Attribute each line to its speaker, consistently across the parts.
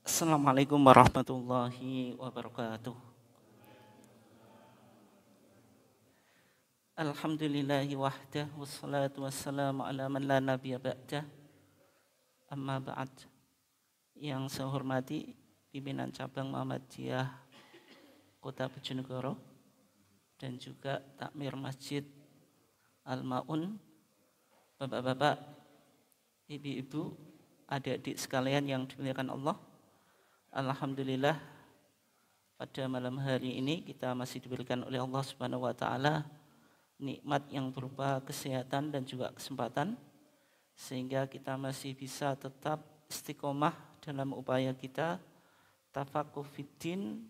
Speaker 1: Assalamualaikum warahmatullahi wabarakatuh. Alhamdulillahi wahdah wassalatu wassalamu ala man la nabiyya ba'dah. Amma ba'd. Yang saya hormati pimpinan cabang Muhammadiyah Kota Bojonegoro dan juga takmir Masjid Al-Maun, bapak-bapak, ibu-ibu, adik-adik sekalian yang dimuliakan Allah. Alhamdulillah pada malam hari ini kita masih diberikan oleh Allah Subhanahu wa taala nikmat yang berupa kesehatan dan juga kesempatan sehingga kita masih bisa tetap istiqomah dalam upaya kita tafaqquh fiddin,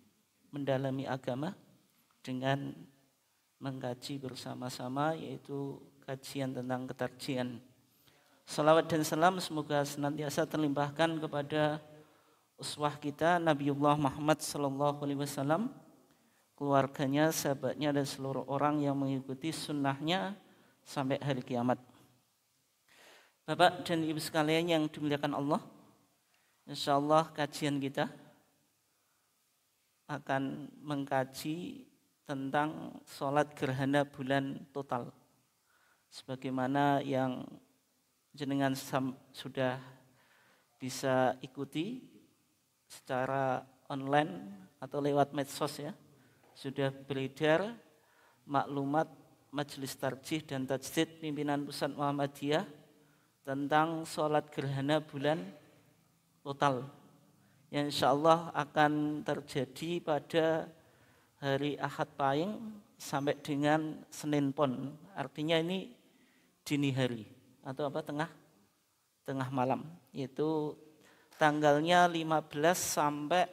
Speaker 1: mendalami agama dengan mengkaji bersama-sama, yaitu kajian tentang ketarjian. Salawat dan salam semoga senantiasa terlimpahkan kepada uswah kita Nabiullah Muhammad sallallahu alaihi wasallam, keluarganya, sahabatnya, dan seluruh orang yang mengikuti sunnahnya sampai hari kiamat. Bapak dan ibu sekalian yang dimuliakan Allah, insyaallah kajian kita akan mengkaji tentang sholat gerhana bulan total, sebagaimana yang jenengan sudah bisa ikuti secara online atau lewat medsos ya. Sudah beredar maklumat Majelis Tarjih dan Tajdid Pimpinan Pusat Muhammadiyah tentang sholat gerhana bulan total yang insyaallah akan terjadi pada hari Ahad Pahing sampai dengan Senin Pon. Artinya ini dini hari atau tengah malam, yaitu tanggalnya 15 sampai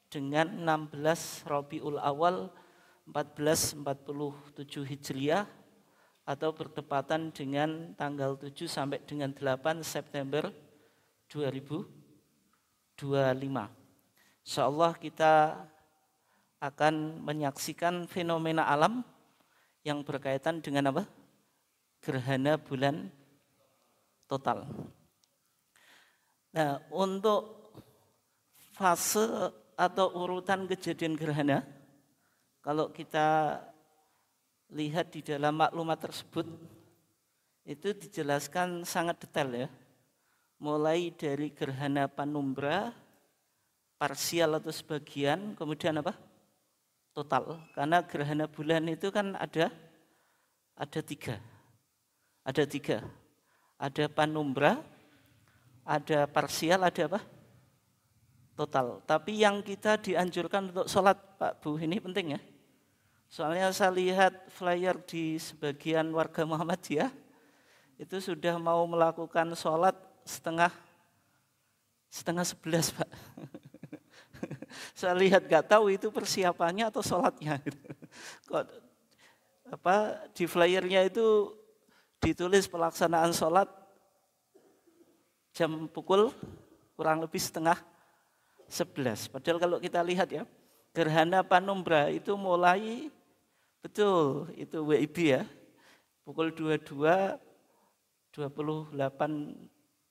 Speaker 1: dengan 16 Rabiul Awal 1447 Hijriah atau bertepatan dengan tanggal 7 sampai dengan 8 September 2025. Insyaallah kita akan menyaksikan fenomena alam yang berkaitan dengan apa? Gerhana bulan total. Nah, untuk fase atau urutan kejadian gerhana, kalau kita lihat di dalam maklumat tersebut, itu dijelaskan sangat detail ya. Mulai dari gerhana penumbra, parsial atau sebagian, kemudian apa? Total. Karena gerhana bulan itu kan ada tiga. Ada penumbra, ada parsial, ada apa? Total. Tapi yang kita dianjurkan untuk sholat, Pak Bu, ini penting ya. Soalnya saya lihat flyer di sebagian warga Muhammadiyah itu sudah mau melakukan sholat setengah 11, Pak. Saya lihat gak tahu itu persiapannya atau sholatnya. Kok di flyernya itu ditulis pelaksanaan sholat jam pukul kurang lebih setengah 11. Padahal kalau kita lihat ya, gerhana penumbra itu mulai betul itu WIB ya, pukul 22 28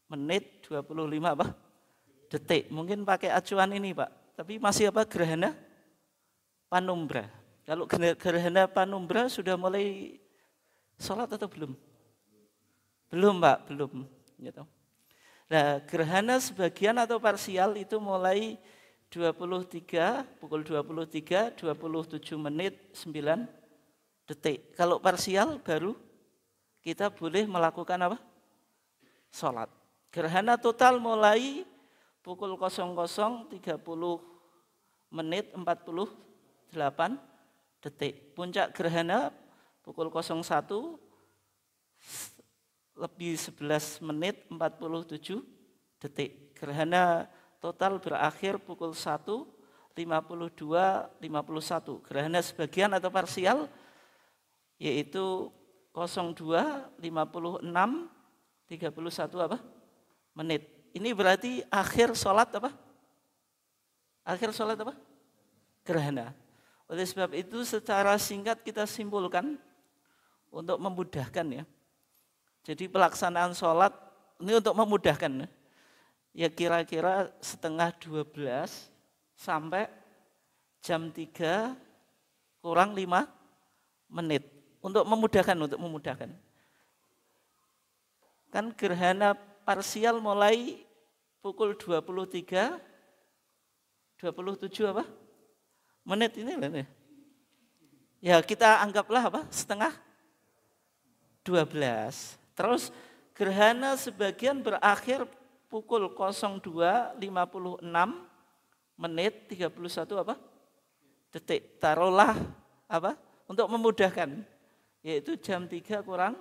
Speaker 1: menit 25 detik. Mungkin pakai acuan ini Pak, tapi masih gerhana penumbra. Kalau gerhana penumbra sudah mulai sholat atau belum? Belum Pak, belum. Gitu. Nah, gerhana sebagian atau parsial itu mulai pukul 23 27 menit 9 detik. Kalau parsial baru kita boleh melakukan apa? Sholat. Gerhana total mulai pukul 00.30 menit 48 detik. Puncak gerhana pukul 01 lebih 11 menit 47 detik. Gerhana total berakhir pukul 1:52:51. Gerhana sebagian atau parsial yaitu 02:56:31 menit. Ini berarti akhir sholat apa? Akhir sholat apa? Gerhana. Oleh sebab itu secara singkat kita simpulkan untuk memudahkan ya. Jadi pelaksanaan sholat ini untuk memudahkan. ya kira-kira setengah 12 sampai jam 3 kurang 5 menit. Untuk memudahkan. Kan gerhana parsial mulai pukul 23, 27 apa? Menit ini loh. Ya kita anggaplah apa? Setengah 12. Terus gerhana sebagian berakhir pukul 02.56 menit 31 apa? Detik. Taruhlah apa? Untuk memudahkan. Yaitu jam 3 kurang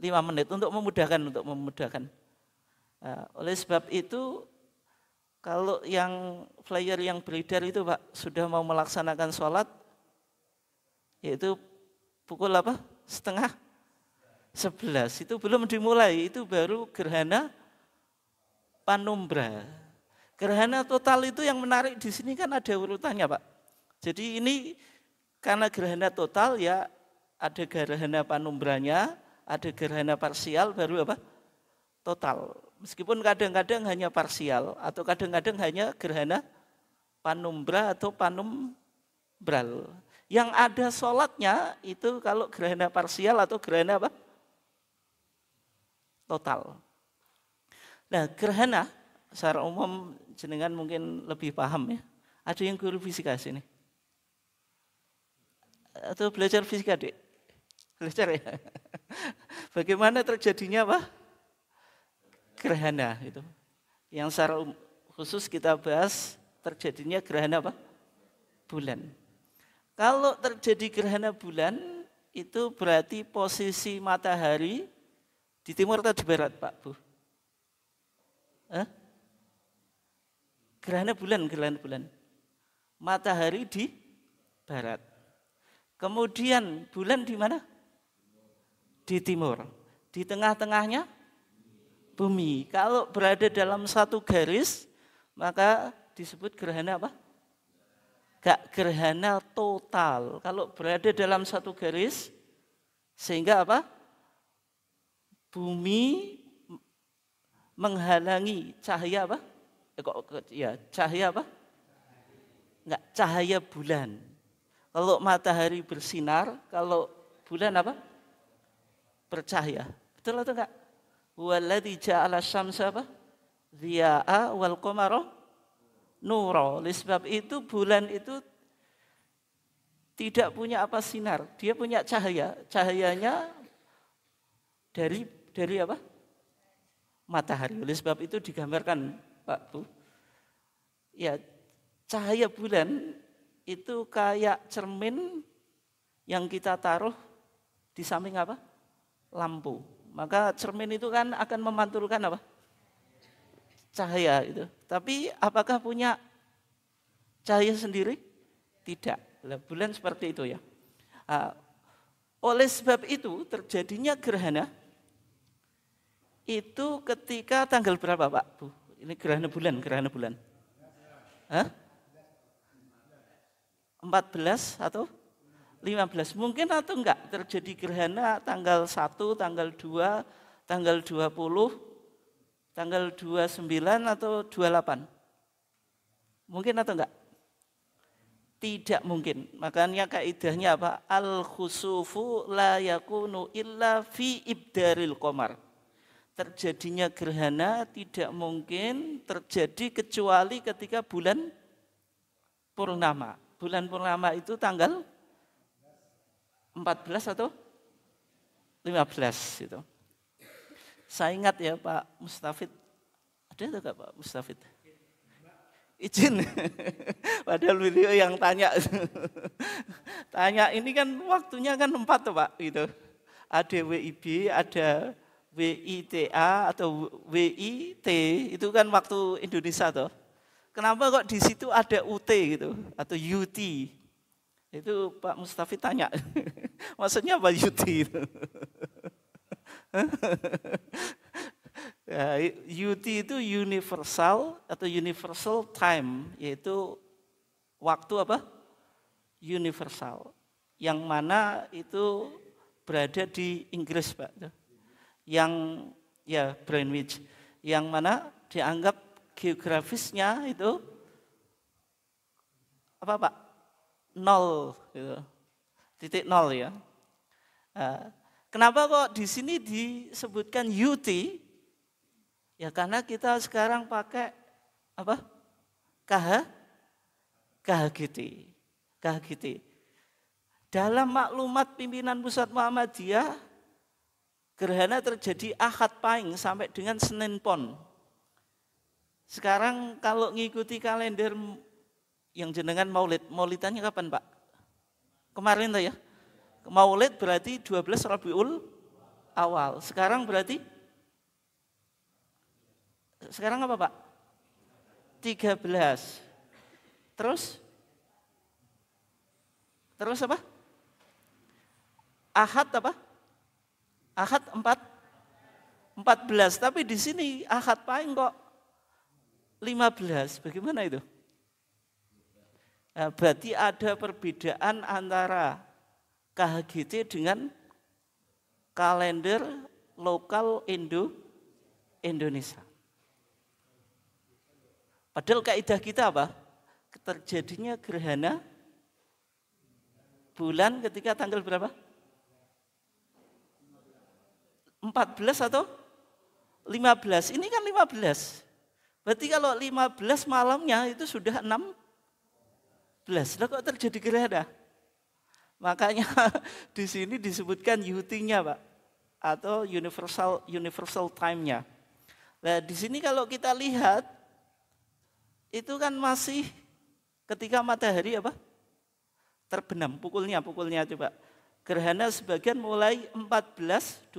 Speaker 1: 5 menit untuk memudahkan. Nah, oleh sebab itu kalau yang flyer yang beredar itu Pak sudah mau melaksanakan sholat yaitu pukul apa? Setengah 11 itu belum dimulai, itu baru gerhana panumbra. Gerhana total itu yang menarik di sini kan ada urutannya Pak. Jadi ini karena gerhana total ya ada gerhana panumbranya, ada gerhana parsial, baru apa? Total. Meskipun kadang-kadang hanya parsial atau kadang-kadang hanya gerhana panumbra atau panumbral. Yang ada sholatnya itu kalau gerhana parsial atau gerhana apa? Total. Nah gerhana secara umum jenengan mungkin lebih paham ya. Ada yang guru fisika sini? Atau belajar fisika Dek? Belajar ya? Bagaimana terjadinya apa? Gerhana itu. Yang secara khusus kita bahas terjadinya gerhana apa? Bulan. Kalau terjadi gerhana bulan itu berarti posisi matahari di timur atau di barat Pak Bu? Gerhana bulan. Matahari di barat. Kemudian bulan di mana? Di timur. Di tengah-tengahnya bumi. Kalau berada dalam satu garis, maka disebut gerhana apa? Gak gerhana total. Kalau berada dalam satu garis, sehingga apa? Bumi menghalangi cahaya apa? Cahaya apa? Enggak, cahaya bulan. Kalau matahari bersinar, kalau bulan apa? Bercahaya. Betul atau enggak? Walladzi ja'ala syamsa apa? Dhiya'a wal qamara nura. Oleh sebab itu bulan itu tidak punya apa sinar, dia punya cahaya. Cahayanya dari apa? Matahari. Oleh sebab itu digambarkan Pak Bu. Ya, cahaya bulan itu kayak cermin yang kita taruh di samping apa? Lampu. Maka cermin itu kan akan memantulkan apa? Cahaya itu. Tapi apakah punya cahaya sendiri? Tidak. Bulan seperti itu ya. Oleh sebab itu terjadinya gerhana itu ketika tanggal berapa Pak Bu? Ini gerhana bulan. 14 atau 15. Mungkin atau enggak terjadi gerhana tanggal 1, tanggal 2, tanggal 20, tanggal 29 atau 28. Mungkin atau enggak? Tidak mungkin. Makanya kaidahnya apa? Al-khusufu la yakunu illa fi ibdaril qamar. Terjadinya gerhana tidak mungkin terjadi kecuali ketika bulan purnama. Bulan purnama itu tanggal 14 atau 15 itu. Saya ingat ya Pak Mustafid. Ada atau enggak Pak Mustafid? Izin. Padahal beliau yang tanya. Tanya ini kan waktunya kan 4 tuh Pak gitu. Ada WIB, ada WITA atau WIT, itu kan waktu Indonesia toh. Kenapa kok di situ ada UT gitu atau UT? Itu Pak Mustafid tanya. Maksudnya apa UT itu? Ya, UT itu universal atau universal time, yaitu waktu apa? Universal. Yang mana itu berada di Inggris Pak. Yang ya Greenwich. Yang mana dianggap geografisnya itu apa Pak? 0 gitu. Titik 0 ya. Kenapa kok di sini disebutkan UT? Ya karena kita sekarang pakai apa? KHGT. Dalam maklumat pimpinan Pusat Muhammadiyah, gerhana terjadi Ahad Pahing sampai dengan Senin Pon. Sekarang kalau ngikuti kalender yang jenengan maulidannya kapan Pak? Kemarin tuh ya. Maulid berarti 12 Rabiul Awal. Sekarang berarti sekarang apa Pak? 13. Terus apa? Ahad apa? Ahad 14. Tapi di sini Ahad Pahing kok 15. Bagaimana itu? Nah, berarti ada perbedaan antara KHGT dengan kalender lokal Indonesia. Padahal kaidah kita apa? Terjadinya gerhana bulan ketika tanggal berapa? 14 atau 15? Ini kan 15. Berarti kalau 15 malamnya itu sudah 16. Lah kok terjadi gerhana? Makanya di sini disebutkan UT-nya Pak, atau universal time-nya. Nah, di sini kalau kita lihat itu kan masih ketika matahari apa? Terbenam, pukulnya coba. Gerhana sebagian mulai 14.27.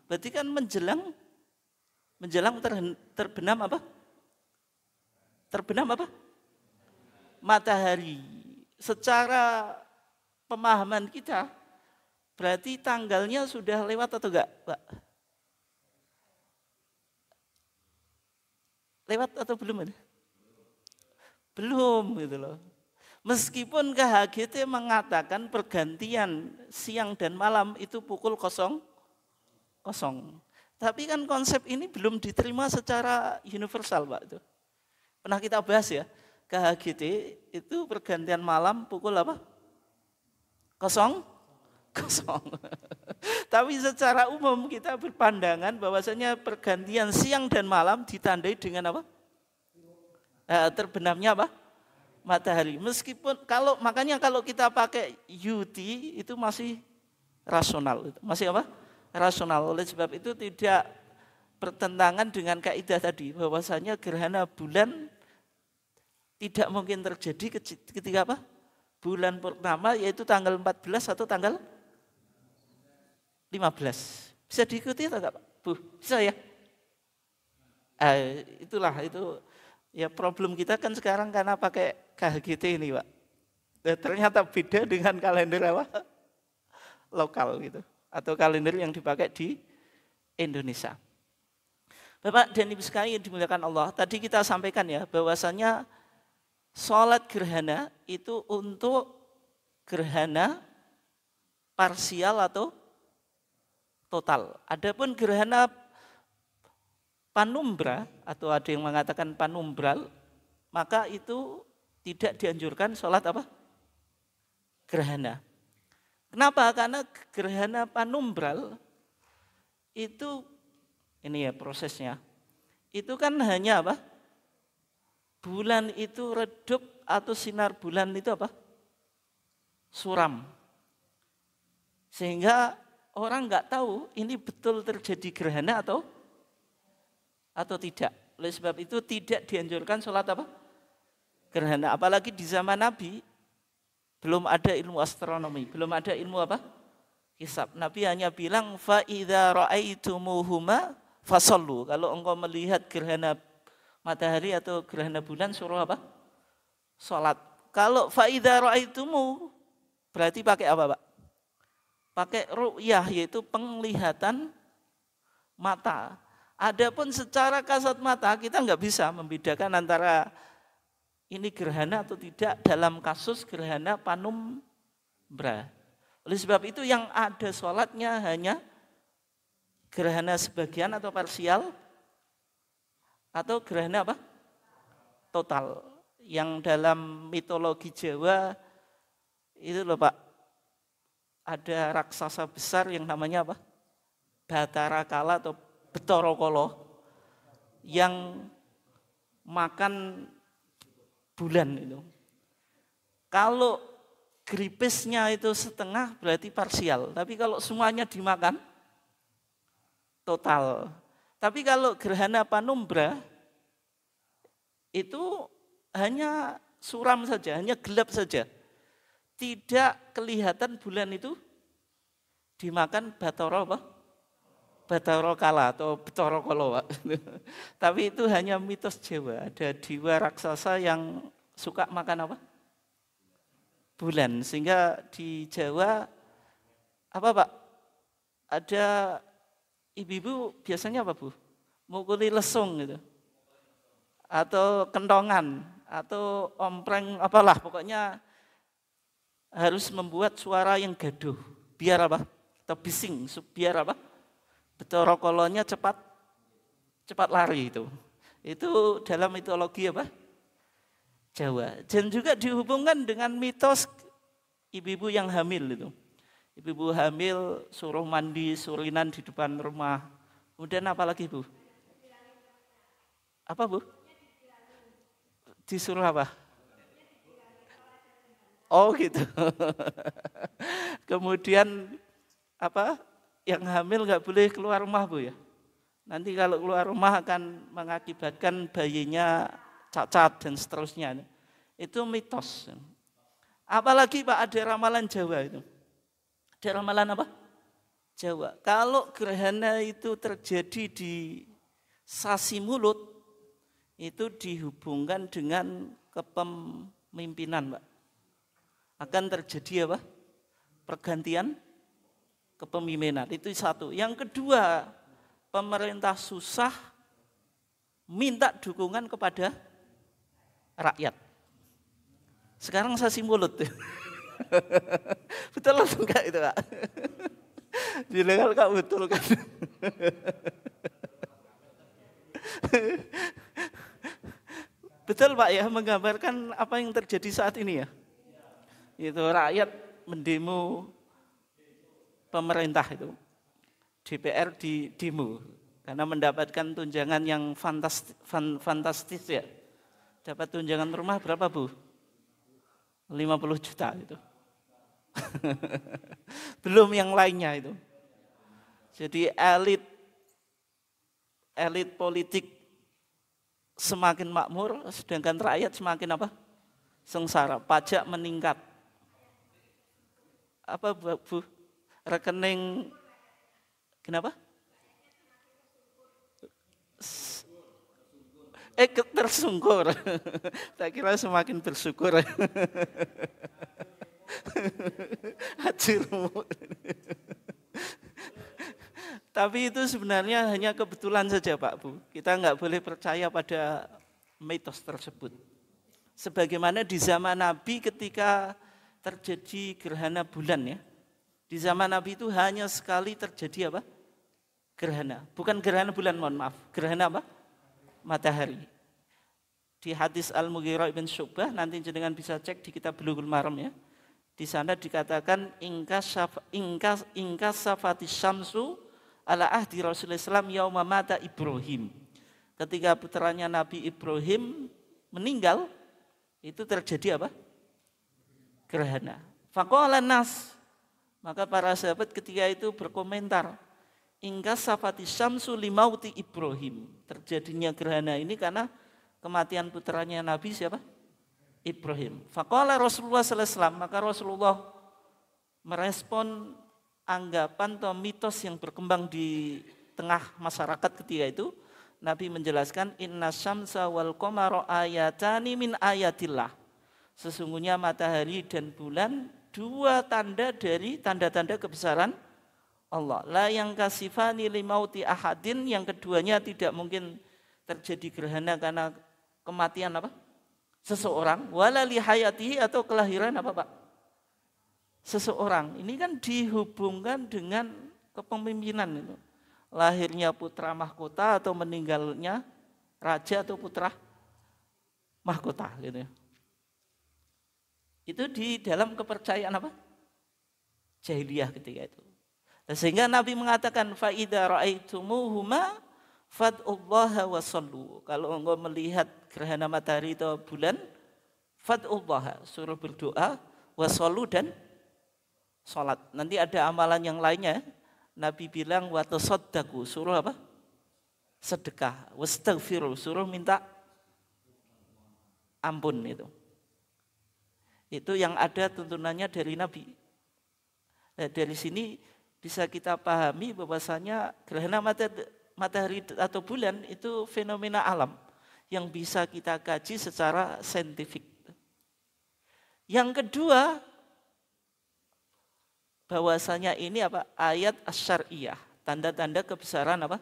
Speaker 1: Berarti kan menjelang terbenam apa? Terbenam apa? Matahari. Secara pemahaman kita, berarti tanggalnya sudah lewat atau enggak, Pak? Lewat atau belum? Belum gitu loh. Meskipun KHGT mengatakan pergantian siang dan malam itu pukul 00. Tapi kan konsep ini belum diterima secara universal, Pak. Itu pernah kita bahas ya. KHGT itu pergantian malam pukul apa? 00. Tapi secara umum kita berpandangan bahwasanya pergantian siang dan malam ditandai dengan apa? Terbenamnya apa? Matahari. Meskipun makanya kalau kita pakai UT itu masih rasional. Masih apa? Rasional. Oleh sebab itu tidak bertentangan dengan kaidah tadi bahwasanya gerhana bulan tidak mungkin terjadi ketika apa? Bulan purnama, yaitu tanggal 14 atau tanggal 15. Bisa diikuti atau enggak Pak? Bu, bisa ya? Itu ya problem kita kan sekarang karena pakai KHGT ini Pak. Ternyata beda dengan kalender apa? Lokal gitu. Atau kalender yang dipakai di Indonesia. Bapak dan Ibu sekalian dimuliakan Allah, tadi kita sampaikan ya bahwasanya sholat gerhana itu untuk gerhana parsial atau total. Adapun gerhana panumbra atau ada yang mengatakan panumbral, maka itu tidak dianjurkan sholat apa? Gerhana. Kenapa? Karena gerhana panumbral itu, ini ya prosesnya, itu kan hanya apa? Bulan itu redup atau sinar bulan itu apa? Suram. Sehingga orang nggak tahu ini betul terjadi gerhana atau tidak. Oleh sebab itu tidak dianjurkan sholat apa? Gerhana. Apalagi di zaman Nabi belum ada ilmu astronomi, belum ada ilmu apa? Hisab. Nabi hanya bilang fa idza ra'aitumuhuma fasallu. Kalau engkau melihat gerhana matahari atau gerhana bulan suruh apa? Sholat. Kalau fa idza ra'aitumu berarti pakai apa, Pak? Pakai ru'yah, yaitu penglihatan mata. Adapun secara kasat mata kita nggak bisa membedakan antara ini gerhana atau tidak dalam kasus gerhana panumbra. Oleh sebab itu yang ada sholatnya hanya gerhana sebagian atau parsial atau gerhana apa? Total. Yang dalam mitologi Jawa itu loh Pak, ada raksasa besar yang namanya apa? Bathara Kala atau Bathara Kala yang makan bulan itu. Kalau geripisnya itu setengah berarti parsial, tapi kalau semuanya dimakan total. Tapi kalau gerhana panumbra itu hanya suram saja, hanya gelap saja. Tidak kelihatan bulan itu dimakan Bathara apa? Bathara Kala atau Bathara Kala. Tapi itu hanya mitos Jawa. Ada dewa raksasa yang suka makan apa? Bulan. Sehingga di Jawa apa Pak? Ada ibu-ibu biasanya apa Bu? Mukuli lesung gitu. Atau kentongan atau ompreng apalah, pokoknya harus membuat suara yang gaduh. Biar apa? Atau bising, biar apa? Bathara Kalanya cepat lari itu. Itu dalam mitologi apa? Jawa. Dan juga dihubungkan dengan mitos ibu-ibu yang hamil itu. Ibu-ibu hamil suruh mandi surinan di depan rumah. Kemudian apa lagi Bu? Apa Bu? Disuruh apa? Oh gitu. Kemudian apa? Yang hamil nggak boleh keluar rumah Bu ya. Nanti kalau keluar rumah akan mengakibatkan bayinya cacat dan seterusnya. Itu mitos. Apalagi Pak ada ramalan Jawa itu. Ada ramalan apa? Jawa. Kalau gerhana itu terjadi di sasi mulut, itu dihubungkan dengan kepemimpinan Pak. Akan terjadi apa? Pergantian kepemimpinan. Itu satu. Yang kedua, pemerintah susah minta dukungan kepada rakyat. Sekarang sasi mulut. Betul atau enggak itu Pak? Dilegal Kak betul kan? Betul Pak ya, menggambarkan apa yang terjadi saat ini ya. Itu rakyat mendemo pemerintah itu. DPR di demo karena mendapatkan tunjangan yang fantastis ya. Dapat tunjangan rumah berapa Bu? 50 juta itu. Belum yang lainnya itu. Jadi elit politik semakin makmur, sedangkan rakyat semakin apa? Sengsara. Pajak meningkat. Apa Bu? Rekening kenapa? Tersungkur. Tak kira semakin bersyukur. Hajirmu. Tapi itu sebenarnya hanya kebetulan saja Pak Bu. Kita nggak boleh percaya pada mitos tersebut. Sebagaimana di zaman Nabi ketika terjadi gerhana bulan ya. Di zaman Nabi itu hanya sekali terjadi apa? Gerhana. Bukan gerhana bulan, mohon maaf. Gerhana apa? Matahari. Di hadis Al-Mughirah ibn Syu'bah, nanti jenengan bisa cek di kitab Bulughul Maram ya. Di sana dikatakan ingkas safatis syamsu ala ahdi Rasulullah SAW yauma mata Ibrahim. Ketika putranya Nabi Ibrahim meninggal, itu terjadi apa? Gerhana. Faqala nas, maka para sahabat ketika itu berkomentar, ingkas safatis syamsu limauti Ibrahim. Terjadinya gerhana ini karena kematian putranya Nabi siapa? Ibrahim. Faqala Rasulullah sallallahu alaihi wasallam, maka Rasulullah merespon anggapan atau mitos yang berkembang di tengah masyarakat ketika itu. Nabi menjelaskan inna syamsa wal qamara ayatani min ayatillah. Sesungguhnya matahari dan bulan dua tanda dari tanda-tanda kebesaran Allah. La yang kasifani limauti ahadin, yang keduanya tidak mungkin terjadi gerhana karena kematian apa? Seseorang, wala li hayatihi, atau kelahiran apa Pak? Seseorang. Ini kan dihubungkan dengan kepemimpinan itu. Lahirnya putra mahkota atau meninggalnya raja atau putra mahkota gitu ya. Itu di dalam kepercayaan apa? Jahiliyah ketika itu. Sehingga Nabi mengatakan fa idza ra'aitumuhuma fad'ullaha wa sallu. Kalau engkau melihat gerhana matahari atau bulan, fad'ullaha, suruh berdoa, wa sallu dan salat. Nanti ada amalan yang lainnya. Nabi bilang wa tasaddaqu, suruh apa? Sedekah, wastaghfiru, suruh minta ampun itu. Itu yang ada tuntunannya dari Nabi. Nah, dari sini bisa kita pahami bahwasanya gerhana matahari atau bulan itu fenomena alam yang bisa kita kaji secara saintifik. Yang kedua, bahwasanya ini apa? Ayat asy-syar'iyyah, tanda-tanda kebesaran apa?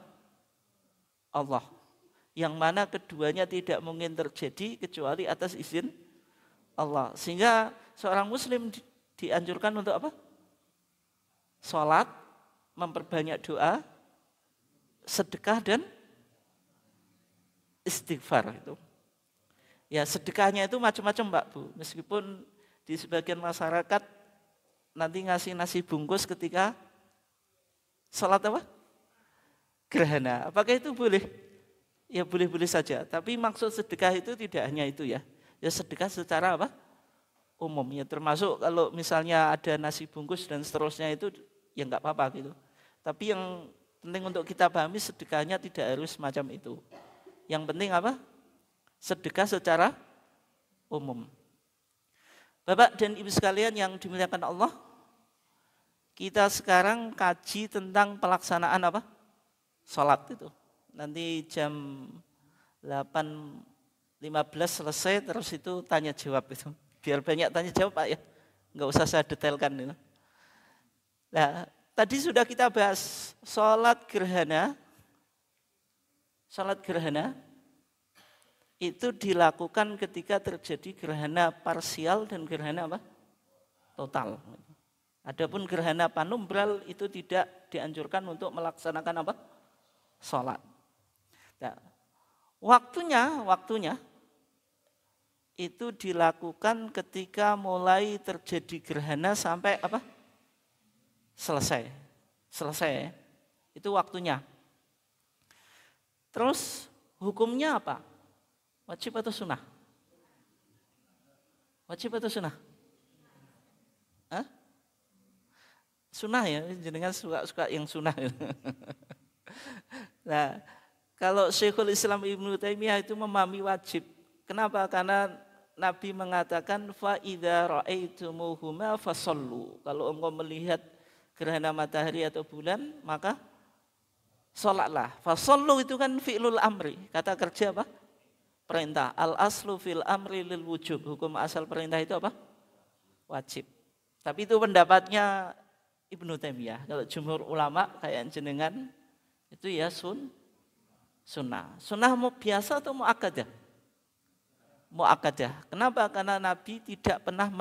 Speaker 1: Allah. Yang mana keduanya tidak mungkin terjadi kecuali atas izin Allah. Sehingga seorang muslim dianjurkan untuk apa? Salat, memperbanyak doa, sedekah dan istighfar itu. Ya, sedekahnya itu macam-macam, Mbak Bu. Meskipun di sebagian masyarakat nanti ngasih nasi bungkus ketika salat apa? Gerhana. Apakah itu boleh? Ya boleh-boleh saja. Tapi maksud sedekah itu tidak hanya itu ya. Ya sedekah secara apa? Umum. Ya termasuk kalau misalnya ada nasi bungkus dan seterusnya itu ya enggak apa-apa gitu. Tapi yang penting untuk kita pahami sedekahnya tidak harus semacam itu. Yang penting apa? Sedekah secara umum. Bapak dan Ibu sekalian yang dimuliakan Allah, kita sekarang kaji tentang pelaksanaan apa? Salat itu. Nanti jam 8.15 selesai, terus itu tanya jawab itu. Biar banyak tanya jawab Pak ya. Enggak usah saya detailkan itu. Nah, tadi sudah kita bahas salat gerhana. Salat gerhana itu dilakukan ketika terjadi gerhana parsial dan gerhana apa? Total. Adapun gerhana panumbral itu tidak dianjurkan untuk melaksanakan apa? Salat. Nah, waktunya itu dilakukan ketika mulai terjadi gerhana sampai apa? Selesai. Itu waktunya. Terus hukumnya apa? Wajib atau sunnah? Wajib atau sunnah? Hah? Sunnah ya, jenengan suka yang sunnah. Nah, kalau Syekhul Islam Ibnu Taimiyah itu memahami wajib. Kenapa? Karena Nabi mengatakan fa idza ra'aitumuhuma fasallu. Kalau engkau melihat gerhana matahari atau bulan, maka salatlah. Fasallu itu kan fi'lul amri, kata kerja apa? Perintah. Al aslu fil amri lil wujub. Hukum asal perintah itu apa? Wajib. Tapi itu pendapatnya Ibnu Taimiyah. Kalau jumhur ulama kayak jenengan itu ya sunnah. Sunnah mau biasa atau mau akadah? Mau akadah. Kenapa? Karena Nabi tidak pernah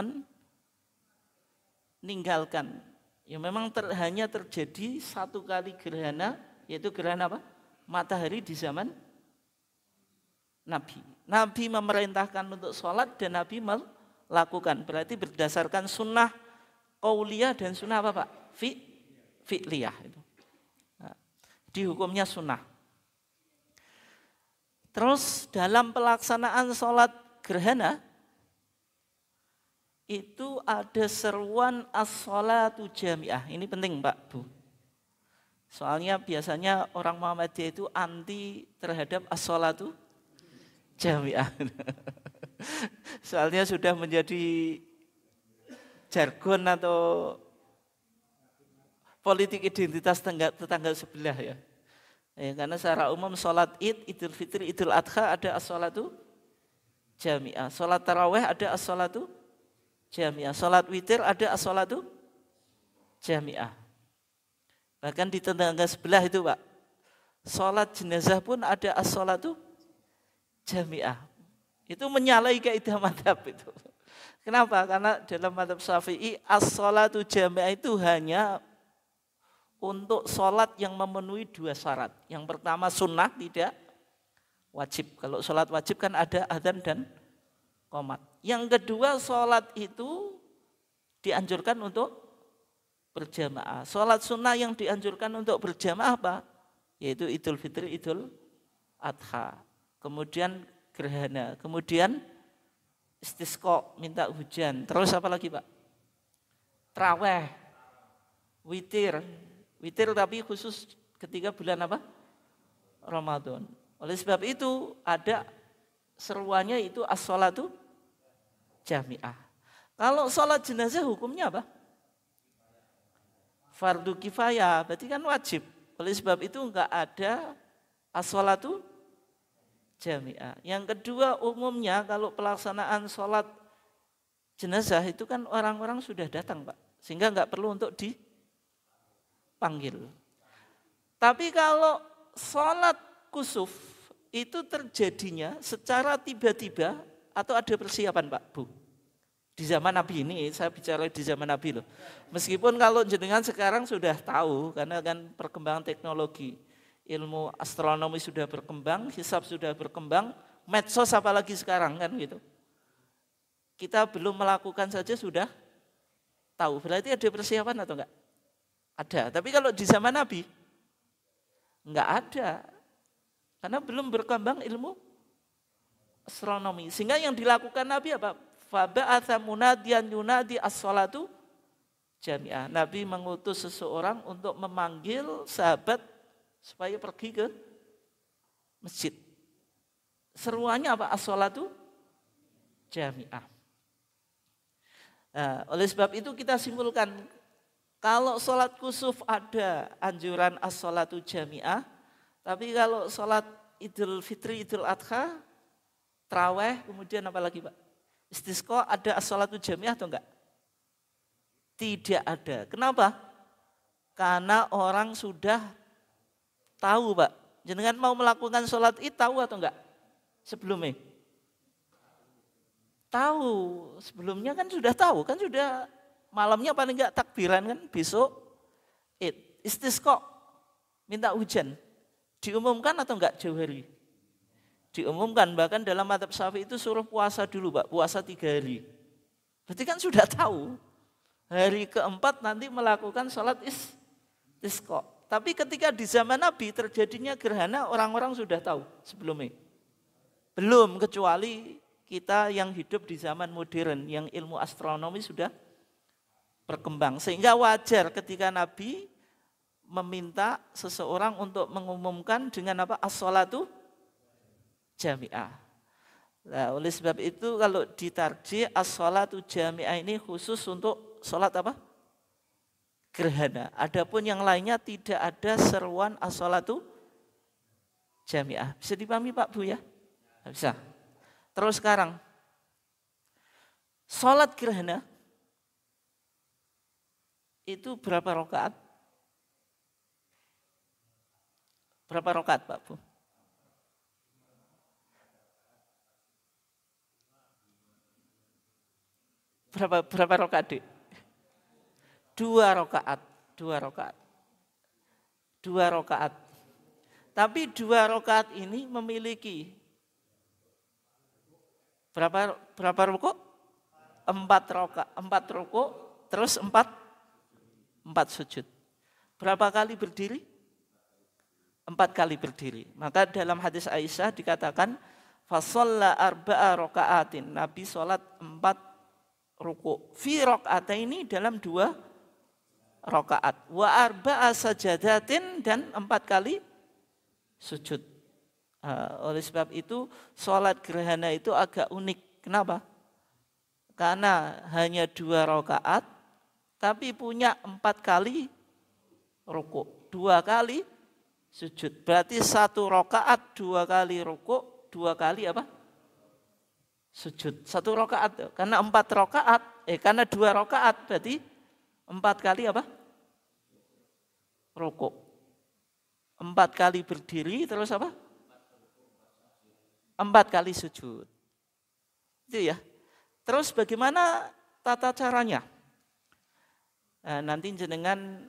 Speaker 1: meninggalkan. Ya memang hanya terjadi satu kali gerhana, yaitu gerhana apa? Matahari di zaman Nabi. Nabi memerintahkan untuk sholat dan Nabi melakukan. Berarti berdasarkan sunnah qauliyah dan sunnah apa Pak? Fi'liyah itu. Di hukumnya sunnah. Terus dalam pelaksanaan sholat gerhana itu ada seruan as-sholatu jami'ah. Ini penting Pak Bu. Soalnya biasanya orang Muhammadiyah itu anti terhadap as-sholatu jami'ah. Soalnya sudah menjadi jargon atau politik identitas tetangga sebelah ya. Karena secara umum sholat id, idul fitri, idul adha ada as-sholatu jami'ah. Sholat tarawih ada as-sholatu jami'ah. Sholat witir ada as-sholatu jami'ah. Bahkan di tetangga sebelah itu Pak, sholat jenazah pun ada as-sholatu jami'ah. Itu menyalahi kaidah madhab itu. Kenapa? Karena dalam madhab Syafi'i as-sholatu jami'ah itu hanya untuk sholat yang memenuhi dua syarat. Yang pertama sunnah tidak wajib. Kalau sholat wajib kan ada adzan dan qomat. Yang kedua, sholat itu dianjurkan untuk berjamaah. Sholat sunnah yang dianjurkan untuk berjamaah apa? Yaitu Idul Fitri, Idul Adha. Kemudian gerhana. Kemudian istisqa, minta hujan. Terus apa lagi Pak? Traweh, witir. Witir tapi khusus ketika bulan apa? Ramadan. Oleh sebab itu ada seruannya itu as-sholatu jami'ah. Kalau sholat jenazah hukumnya apa? Fardu kifayah, berarti kan wajib. Oleh sebab itu enggak ada as-sholatu jami'ah. Yang kedua, umumnya kalau pelaksanaan sholat jenazah itu kan orang-orang sudah datang Pak. Sehingga enggak perlu untuk dipanggil. Tapi kalau sholat kusuf itu terjadinya secara tiba-tiba atau ada persiapan Pak, Bu? Di zaman Nabi ini, saya bicara di zaman Nabi loh. Meskipun kalau jenengan sekarang sudah tahu, karena kan perkembangan teknologi, ilmu astronomi sudah berkembang, hisab sudah berkembang, medsos apalagi sekarang kan gitu. Kita belum melakukan saja sudah tahu, berarti ada persiapan atau enggak? Ada, tapi kalau di zaman Nabi, enggak ada. Karena belum berkembang ilmu astronomi. Sehingga yang dilakukan Nabi apa? Faba'atha munadiyan yunadi as-sholatu jami'ah. Nabi mengutus seseorang untuk memanggil sahabat supaya pergi ke masjid. Seruannya apa? As-sholatu jami'ah. Nah, oleh sebab itu kita simpulkan kalau sholat kusuf ada anjuran as-sholatu jami'ah, tapi kalau sholat Idul Fitri, Idul Adha, Traweh, kemudian apa lagi Pak? Istisqa ada as-sholatu jami'ah atau enggak? Tidak ada. Kenapa? Karena orang sudah tahu Pak. Jenengan mau melakukan sholat id tahu atau enggak? Sebelumnya. Tahu. Sebelumnya kan sudah tahu. Kan sudah malamnya paling enggak takbiran kan. Besok id. Istisqa. Minta hujan. Diumumkan atau enggak jauh hari? Diumumkan, bahkan dalam mazhab Syafi'i itu suruh puasa dulu Pak, puasa 3 hari. Berarti kan sudah tahu, hari keempat nanti melakukan sholat istisqa. Tapi ketika di zaman Nabi terjadinya gerhana, orang-orang sudah tahu sebelumnya. Belum, kecuali kita yang hidup di zaman modern, yang ilmu astronomi sudah berkembang. Sehingga wajar ketika Nabi meminta seseorang untuk mengumumkan dengan apa? As-sholatu jami'ah. Nah, oleh sebab itu kalau ditarjih as-sholatu jami'ah ini khusus untuk sholat apa? Gerhana. Adapun yang lainnya tidak ada seruan as-sholatu jami'ah. Bisa dipahami Pak Bu ya? Bisa. Terus sekarang, sholat gerhana itu berapa rakaat? Berapa rakaat Pak Bu? Berapa rakaat Dik? 2 rakaat, 2 rakaat. 2 rakaat. Tapi 2 rakaat ini memiliki berapa rukuk? 4 rakaat, 4 rukuk, terus 4 sujud. Berapa kali berdiri? 4 kali berdiri. Maka dalam hadis Aisyah dikatakan fasalla arba'a raka'atin. Nabi salat 4 ruku. Fi raka'ataini dalam 2 rakaat. Wa arba'a sajadatin dan 4 kali sujud. Oleh sebab itu salat gerhana itu agak unik. Kenapa? Karena hanya 2 rakaat tapi punya 4 kali ruku. 2 kali sujud. Berarti 1 rakaat 2 kali ruku, 2 kali apa? Sujud. 1 rakaat. Karena 4 rakaat, karena 2 rakaat berarti 4 kali apa? Ruku. 4 kali berdiri terus apa? 4 kali sujud. Itu ya. Terus bagaimana tata caranya? Nah, nanti jenengan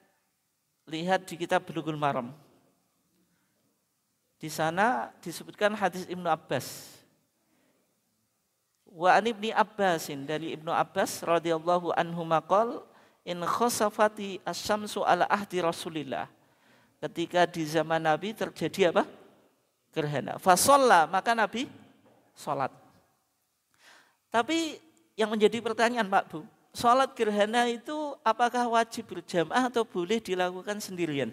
Speaker 1: lihat di kitab Bulughul Maram. Di sana disebutkan hadis Ibnu Abbas. Wa an Ibni Abbasin, dari Ibnu Abbas radhiyallahu anhu maqal in khosafati asyamsu ala ahdi Rasulillah. Ketika di zaman Nabi terjadi apa? Gerhana. Fasalla, maka Nabi sholat. Tapi yang menjadi pertanyaan Pak Bu, sholat gerhana itu apakah wajib berjamaah atau boleh dilakukan sendirian?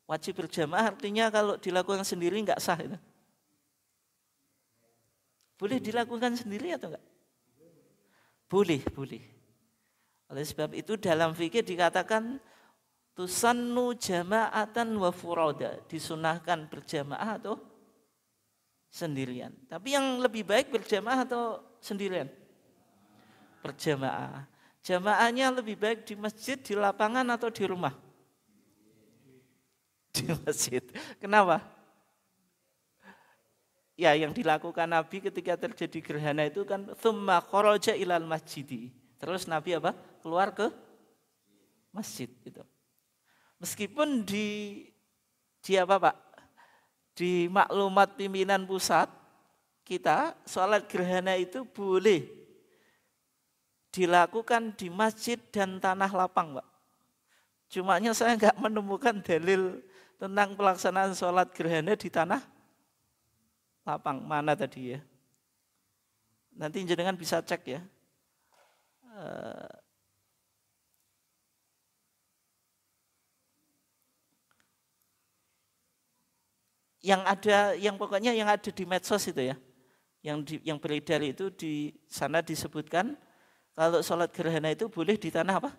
Speaker 1: Wajib berjamaah artinya kalau dilakukan sendiri enggak sah itu. Boleh dilakukan sendiri atau enggak? Boleh, boleh. Oleh sebab itu dalam fikih dikatakan tusannu jama'atan wa furada, disunahkan berjamaah atau sendirian. Tapi yang lebih baik berjamaah atau sendirian? Berjamaah. Jamaahnya lebih baik di masjid, di lapangan atau di rumah? Di masjid. Kenapa? Ya, yang dilakukan Nabi ketika terjadi gerhana itu kan tsumma kharaja ilal masjidi. Terus Nabi apa? Keluar ke masjid gitu. Meskipun di apa Pak? Di maklumat pimpinan pusat kita sholat gerhana itu boleh dilakukan di masjid dan tanah lapang Pak. Cumanya saya nggak menemukan dalil tentang pelaksanaan sholat gerhana di tanah lapang. Mana tadi ya? Nanti jenengan bisa cek ya. Pokoknya yang ada di medsos itu ya, yang beredar itu di sana disebutkan kalau sholat gerhana itu boleh di tanah apa?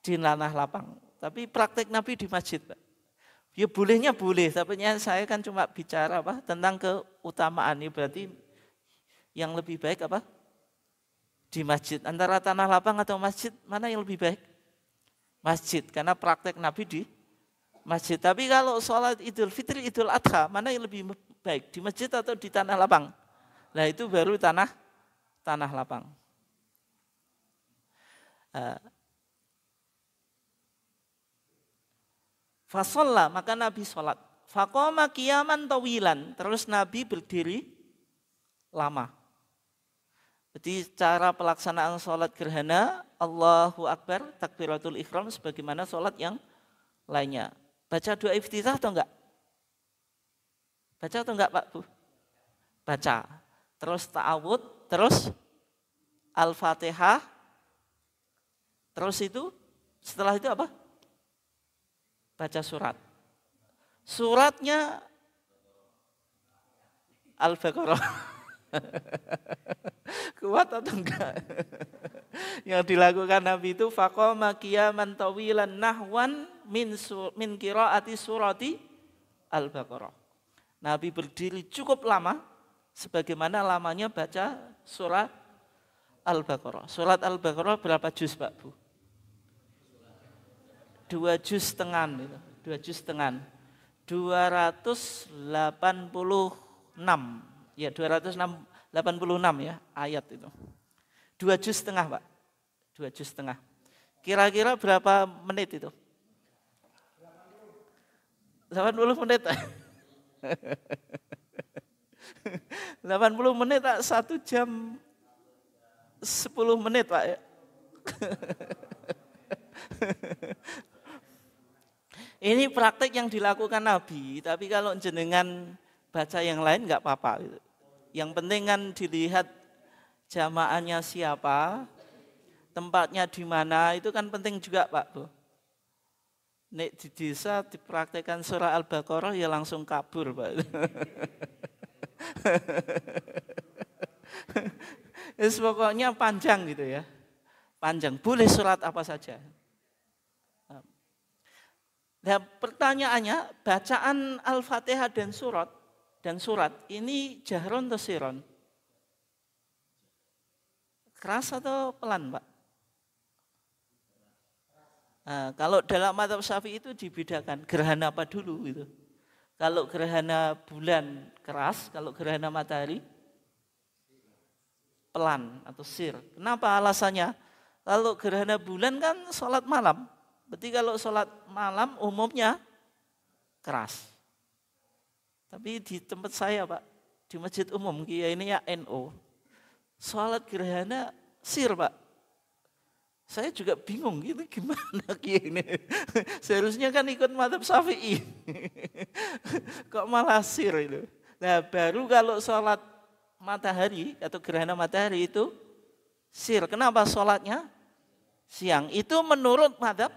Speaker 1: Di tanah lapang. Tapi praktek Nabi di masjid, Pak. Ya bolehnya boleh, tapi saya kan cuma bicara apa tentang keutamaan. Ya berarti yang lebih baik apa? Di masjid. Antara tanah lapang atau masjid, mana yang lebih baik? Masjid, karena praktek Nabi di masjid. Tapi kalau sholat Idul Fitri, Idul Adha, mana yang lebih baik? Di masjid atau di tanah lapang? Nah itu baru tanah lapang. Fasolla, maka Nabi sholat. Faqoma qiyaman tawilan, terus Nabi berdiri lama. Jadi cara pelaksanaan sholat gerhana, Allahu Akbar, takbiratul ihram sebagaimana sholat yang lainnya. Baca doa iftitah atau enggak? Baca atau enggak Pak Bu? Baca. Terus ta'awud, terus Al-Fatihah. Terus itu, setelah itu apa? Baca surat. Suratnya Al-Baqarah. Kuat atau enggak? Yang dilakukan Nabi itu faqama qiyaman tawilan nahwan min qiraati surati Al-Baqarah. Nabi berdiri cukup lama sebagaimana lamanya baca surat Al-Baqarah. Surat Al-Baqarah berapa juz Pak Bu? 2 juz setengah gitu. 2 juz setengah. 286. Ya 286 ya ayat itu. 2 juz setengah Pak. 2 juz setengah. Kira-kira berapa menit itu? 80 menit. 80 menit 1 jam 10 menit Pak ya. Ini praktek yang dilakukan Nabi, tapi kalau jenengan baca yang lain enggak apa-apa gitu. Yang penting kan dilihat jamaahnya siapa, tempatnya di mana, itu kan penting juga Pak Bu. Nek di desa dipraktekkan surah Al-Baqarah ya langsung kabur Pak. Pokoknya panjang gitu ya. Panjang, boleh surat apa saja. Nah, pertanyaannya, bacaan Al-Fatihah dan surat ini jahron atau siron? Keras atau pelan, Pak? Nah, kalau dalam mazhab Syafi'i itu dibedakan gerhana apa dulu gitu. Kalau gerhana bulan keras, kalau gerhana matahari pelan atau sir. Kenapa alasannya? Kalau gerhana bulan kan sholat malam, Berarti kalau sholat malam umumnya keras. Tapi di tempat saya Pak, di masjid umum Kiai ini ya NU, sholat gerhana sir Pak. Saya juga bingung gitu gimana Kiai ini. Seharusnya kan ikut mazhab Syafi'i. Kok malah sir itu. Nah baru kalau sholat matahari atau gerhana matahari itu sir. Kenapa sholatnya siang? Itu menurut mazhab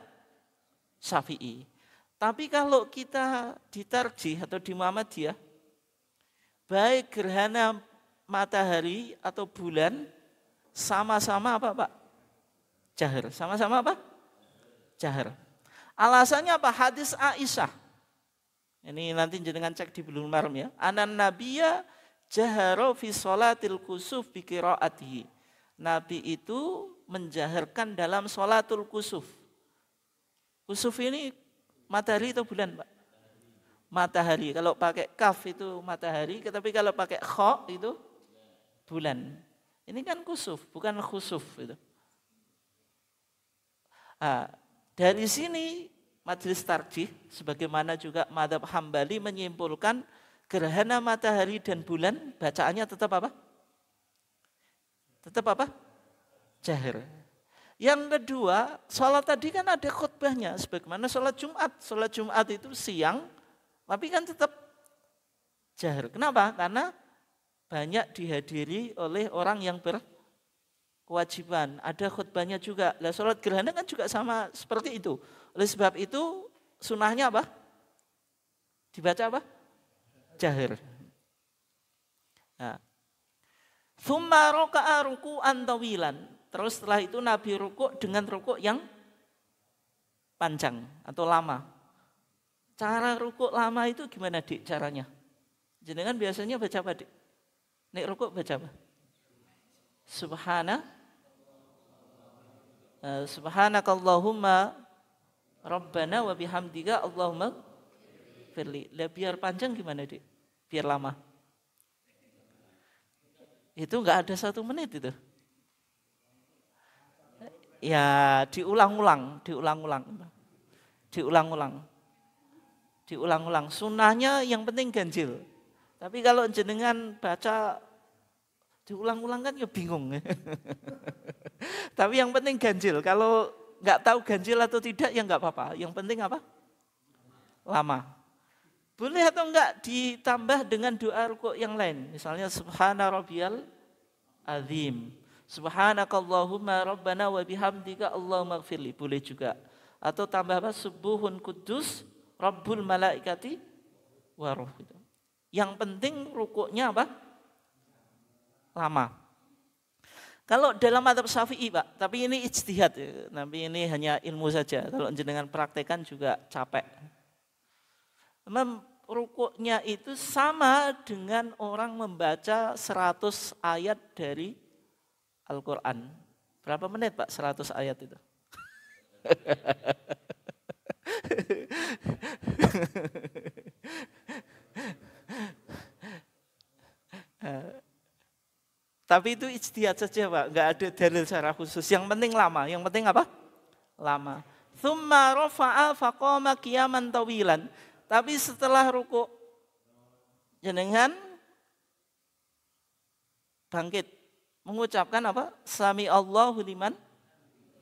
Speaker 1: Syafi'i. Tapi kalau kita di Tarjih atau di Muhammadiyah, baik gerhana matahari atau bulan sama-sama apa Pak? Jahar. Sama-sama apa? Jahar. Alasannya apa? Hadis Aisyah. Ini nanti jenengan cek di Bulughul Maram ya. Anan nabiyya jahara fi sholatil kusuf bi qiraatihi. Nabi itu menjaharkan dalam sholatul kusuf. Kusuf ini matahari atau bulan Pak? Matahari. Kalau pakai kaf itu matahari, tapi kalau pakai kha itu bulan. Ini kan kusuf, bukan khusuf itu. Nah, dari sini Majelis Tarjih sebagaimana juga mazhab Hambali menyimpulkan gerhana matahari dan bulan bacaannya tetap apa? Tetap apa? Jahar. Yang kedua, sholat tadi kan ada khutbahnya sebagaimana sholat Jumat. Sholat Jumat itu siang, tapi kan tetap jahar. Kenapa? Karena banyak dihadiri oleh orang yang berkewajiban. Ada khutbahnya juga. Nah, sholat gerhana kan juga sama seperti itu. Oleh sebab itu sunahnya apa? Dibaca apa? Jahar. Nah. Tsumma raka'a ruku'an tawilan. Terus setelah itu Nabi rukuk dengan rukuk yang panjang atau lama. Cara rukuk lama itu gimana Dik caranya? Jenengan biasanya baca apa Dik? Nek rukuk baca apa? Subhanakallahumma Rabbana wa bihamdika Allahumma firli. Biar panjang gimana Dik? Biar lama. Itu enggak ada 1 menit itu. Ya diulang-ulang. Sunnahnya yang penting ganjil. Tapi kalau jenengan baca diulang-ulang kan ya bingung. Tapi yang penting ganjil. Kalau nggak tahu ganjil atau tidak ya nggak apa-apa. Yang penting apa? Lama. Boleh atau enggak ditambah dengan doa rukuk yang lain. Misalnya subhana rabbiyal azim. Subhanakallahumma rabbana wa bihamdika Allahumma gfirli. Boleh juga. Atau tambah apa? Subuhun kudus rabbul malaikati wa ruh. Yang penting rukuknya apa? Lama. Kalau dalam mazhab Syafi'i Pak, tapi ini ijtihad, tapi ini hanya ilmu saja. Kalau jenengan praktekan juga capek. Memang rukuknya itu sama dengan orang membaca 100 ayat dari Al-Quran. Berapa menit Pak 100 ayat itu? Tapi itu ijtihad saja Pak, enggak ada dalil secara khusus. Yang penting lama, yang penting apa? Lama. Tsumma rafa'a faqama qiyaman tawilan. Tapi setelah rukuk jenengan bangkit mengucapkan apa? Sami Allahu liman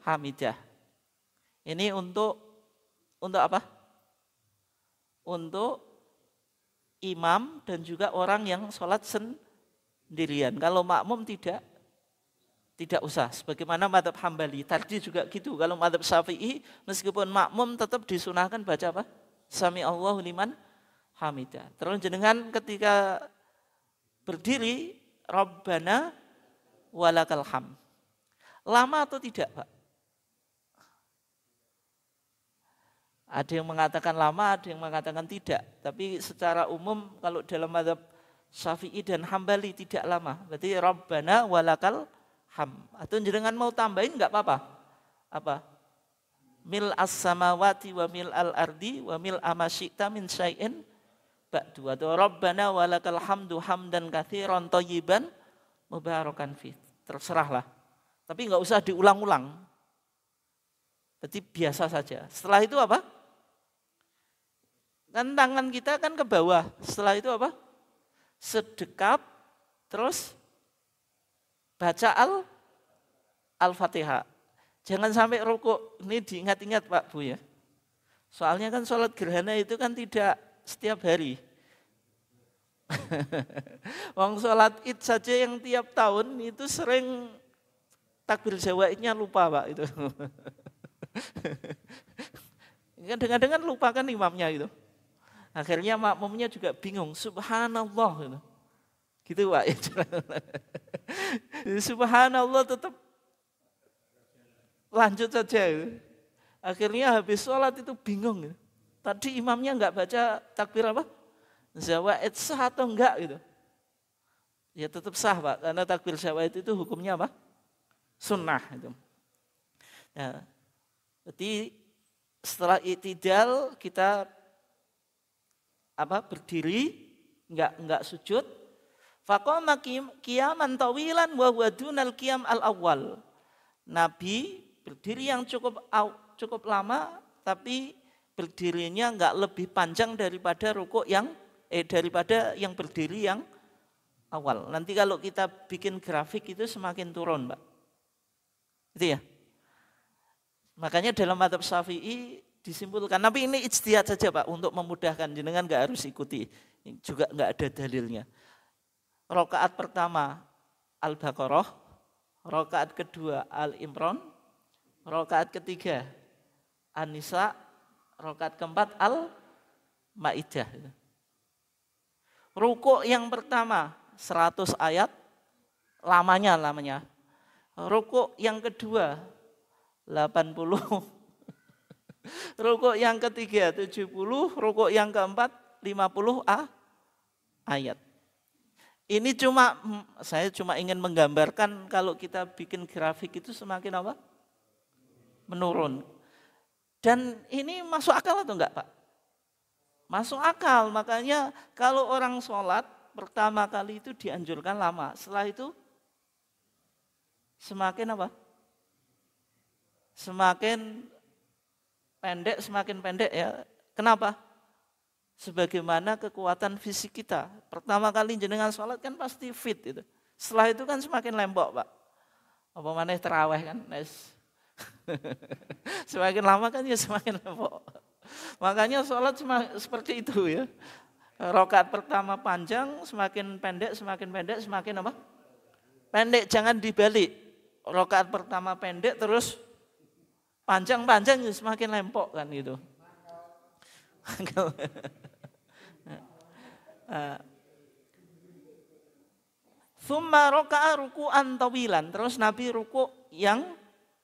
Speaker 1: hamidah. Ini untuk apa? Untuk imam dan juga orang yang sholat sendirian. Kalau makmum tidak usah. Sebagaimana mazhab Hambali. Tadi juga gitu. Kalau mazhab Syafi'i meskipun makmum tetap disunahkan baca apa? Sami Allahu liman hamidah. Terus jenengan ketika berdiri Rabbana walakal ham. Lama atau tidak Pak? Ada yang mengatakan lama, ada yang mengatakan tidak. Tapi secara umum kalau dalam mazhab Syafi'i dan Hambali tidak lama. Berarti Rabbana walakal ham. Atau jenengan mau tambahin enggak apa-apa. Apa? Mil as-samawati wa mil al-ardi wa mil amasyikta min syai'in ba'du. Atau Rabbana walakal hamdu hamdan katsiran thayyiban mubarakan fi. Terserahlah. Tapi enggak usah diulang-ulang. Jadi biasa saja. Setelah itu apa? Kan tangan kita kan ke bawah. Setelah itu apa? Sedekap, terus baca Al-Fatihah. Jangan sampai rukuk. Ini diingat-ingat Pak Bu ya. Soalnya kan sholat gerhana itu kan tidak setiap hari. Wong sholat id saja yang tiap tahun itu sering takbir jawaidnya lupa Pak itu. Kadang-kadang lupakan imamnya gitu. Akhirnya makmumnya juga bingung. Subhanallah gitu. Gitu Pak. Subhanallah tetap lanjut saja gitu. Akhirnya habis sholat itu bingung gitu. Tadi imamnya enggak baca takbir apa? Zawaid sah atau enggak gitu. Ya tetap sah Pak. Karena takbir zawaid itu hukumnya apa? Sunnah itu. Ya. Jadi setelah i'tidal kita berdiri, enggak sujud. Faqama qiyaman tawilan wa huwa dunal qiyam al-awwal. Nabi berdiri yang cukup lama, tapi berdirinya enggak lebih panjang daripada rukuk daripada yang berdiri yang awal. Nanti kalau kita bikin grafik itu semakin turun, Pak. Itu ya. Makanya dalam mazhab Syafi'i disimpulkan, tapi ini ijtihad saja Pak untuk memudahkan, jenengan enggak harus ikuti. Juga enggak ada dalilnya. Rakaat pertama Al-Baqarah, rakaat kedua Al-Imran, rakaat ketiga An-Nisa, rakaat keempat Al-Maidah. Rukuk yang pertama 100 ayat lamanya. Rukuk yang kedua 80. Rukuk yang ketiga 70, rukuk yang keempat 50 ayat. Ini saya cuma ingin menggambarkan kalau kita bikin grafik itu semakin apa? Menurun. Dan ini masuk akal atau enggak Pak? Masuk akal, makanya kalau orang sholat pertama kali itu dianjurkan lama. Setelah itu semakin apa? Semakin pendek ya. Kenapa? Sebagaimana kekuatan fisik kita. Pertama kali jenengan sholat kan pasti fit itu. Setelah itu kan semakin lembok Pak. Apa maneh terawih kan? Semakin lama kan ya semakin lembok. Makanya sholat seperti itu ya. Rakaat pertama panjang, semakin pendek, semakin apa? Pendek, jangan dibalik. Rakaat pertama pendek terus panjang ya semakin lempok kan gitu. Summa raka'a ruku'an tawilan. Terus Nabi rukuk yang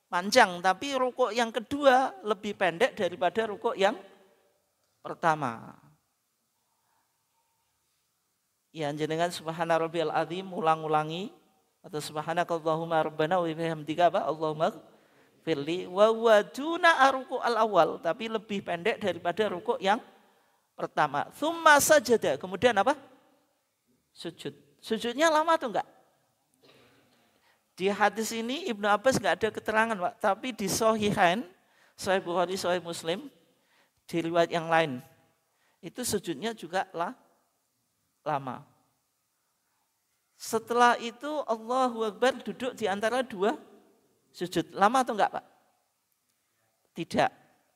Speaker 1: panjang, tapi rukuk yang kedua lebih pendek daripada rukuk yang pertama. Ya jenengan subhana rabbiyal azim ulang-ulangi atau subhanakallahumma rabbana wa bihamdika Allahumma firli wa huwa duna ruku' al-awwal, tapi lebih pendek daripada rukuk yang pertama. Tsumma sajada, kemudian apa? Sujud. Sujudnya lama atau enggak? Di hadis ini Ibnu Abbas enggak ada keterangan, Pak, tapi di Shahihain, Sahih Bukhari, Sahih Muslim, di riwayat yang lain, itu sujudnya juga lama. Setelah itu Allahu Akbar duduk di antara dua sujud. Lama atau enggak Pak?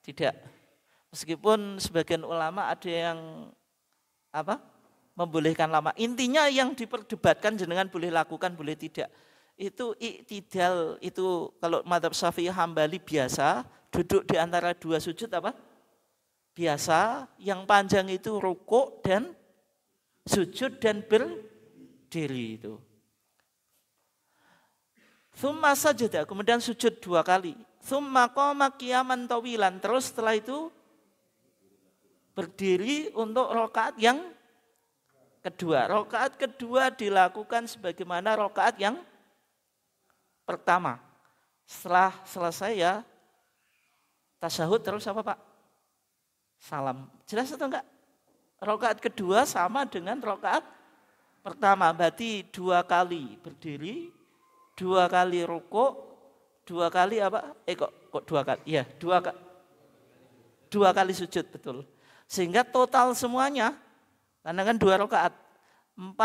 Speaker 1: Tidak. Meskipun sebagian ulama ada yang membolehkan lama. Intinya yang diperdebatkan jenengan boleh lakukan, boleh tidak. Itu i'tidal, itu kalau mazhab Syafi'i Hambali biasa duduk di antara dua sujud biasa, yang panjang itu rukuk dan sujud dan berdiri itu. Tsumma sajada, kemudian sujud 2 kali. Tsumma qama qiyaman tawilan, terus setelah itu berdiri untuk rakaat yang kedua. Rakaat kedua dilakukan sebagaimana rakaat yang pertama. Setelah selesai ya tasyahud, terus apa Pak? Salam. Jelas atau enggak? Rakaat kedua sama dengan rakaat pertama, berarti 2 kali berdiri, 2 kali rukuk, 2 kali kok 2 kali? Iya, 2 kali sujud, betul. Sehingga total semuanya, karena kan 2 rakaat, 4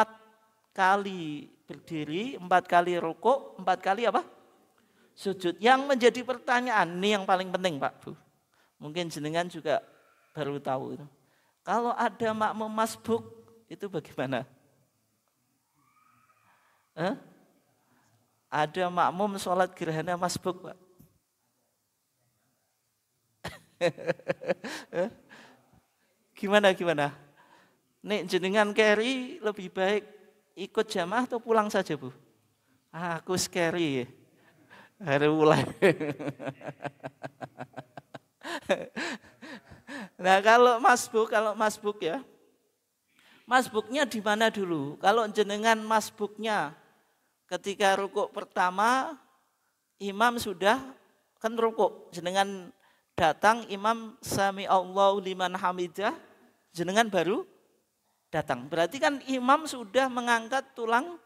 Speaker 1: kali berdiri, 4 kali rukuk, 4 kali apa? Sujud. Yang menjadi pertanyaan, ini yang paling penting Pak Bu. Mungkin jenengan juga baru tahu itu. Kalau ada makmum masbuk, itu bagaimana? Ada makmum sholat gerhana masbuk Pak. Gimana? Nek jenengan carry lebih baik ikut jamaah atau pulang saja Bu? Aku carry. Hari mulai. Nah kalau masbuk ya. Masbuknya di mana dulu? Kalau jenengan masbuknya ketika rukuk pertama, imam sudah kan rukuk. Jenengan datang, imam sami Allahu liman hamidah, jenengan baru datang. Berarti kan imam sudah mengangkat tulang